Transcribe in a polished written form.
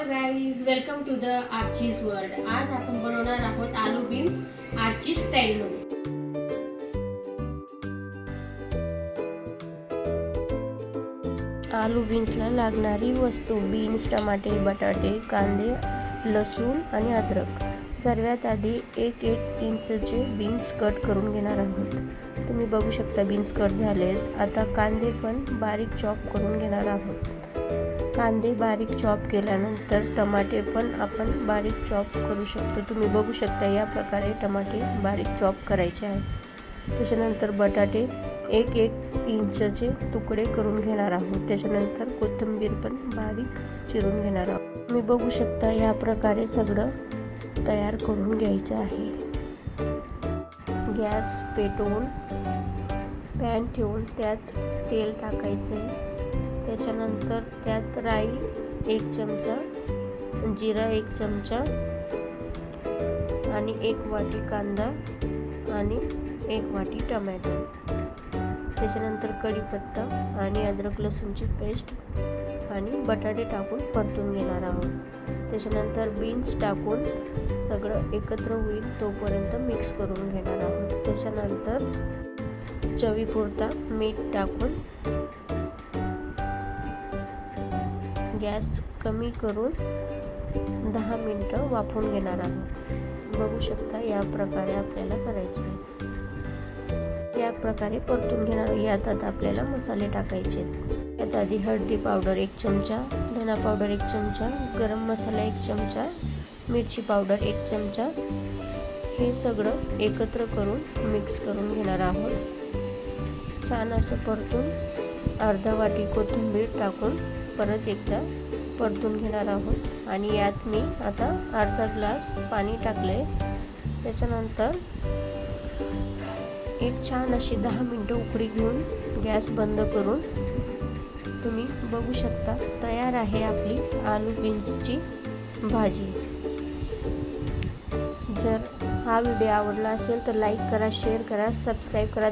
Guys, welcome to the Archies world. आज आपण बनवणार आहोत आलू बीन्स आर्ची स्टाईल मध्ये. आलू बीन्सला लागणारी वस्तू बीन्स, टमाटे, बटाटे, कांदे, लसूण आणि अद्रक. सर्वात आधी 1-1 इंचचे बीन्स कट करून घेणार आहोत. तुम्ही बघू शकता बीन्स कट झालेत. आता कांदे पण बारीक चॉप करून घेणार आहोत. कांदे बारीक चॉप केल्यानंतर टमाटे पण आपण बारीक चॉप करू शकतो. तुम्ही बघू शकता या प्रकारे टमाटे बारीक चॉप करायचे आहेत. त्याच्यानंतर बटाटे 1-1 इंचचे तुकडे करून घेणार आहोत. त्याच्यानंतर कोथिंबीर पण बारीक चिरून घेणार आहोत. तुम्ही बघू शकता या प्रकारे सगळं तयार करून घ्यायचं आहे. गॅस पेटवून पॅन ठेवून त्यात तेल टाकायचे. त्याच्यानंतर त्यात राई 1 चमचा, जिरा 1 चमचा आणि 1 वाटी कांदा आणि 1 वाटी टोमॅटो. त्याच्यानंतर कढीपत्ता आणि अद्रक लसूणची पेस्ट आणि बटाटे टाकून परतून घेणार आहोत. त्याच्यानंतर बीन्स टाकून सगळं एकत्र होईल तोपर्यंत मिक्स करून घेणार आहोत. त्याच्यानंतर चवीपुरता मीठ टाकून गॅस कमी करून 10 मिनिटं वाफवून घेणार आहोत. बघू शकता या प्रकारे आपल्याला करायचे आहे. या प्रकारे परतून घेणार. यात आता आपल्याला मसाले टाकायचे. यात आधी हळदी पावडर 1 चमचा, धना पावडर 1 चमचा, गरम मसाला 1 चमचा, मिरची पावडर 1 चमचा. हे सगळं एकत्र करून मिक्स करून घेणार आहोत. छान असं परतून अर्धा वाटी कोथिंबीर टाकून परत एकदा परतून घेणार आहोत. आणि यात मी आता अर्धा ग्लास पाणी टाकले. त्याच्यानंतर एक छान अशी 10 मिनिटं उकळी घेऊन गॅस बंद करून तुम्ही बघू शकता तयार आहे आपली आलू बीन्सची भाजी. जर हा व्हिडिओ आवडला असेल तर लाईक करा, शेअर करा, सबस्क्राईब करा.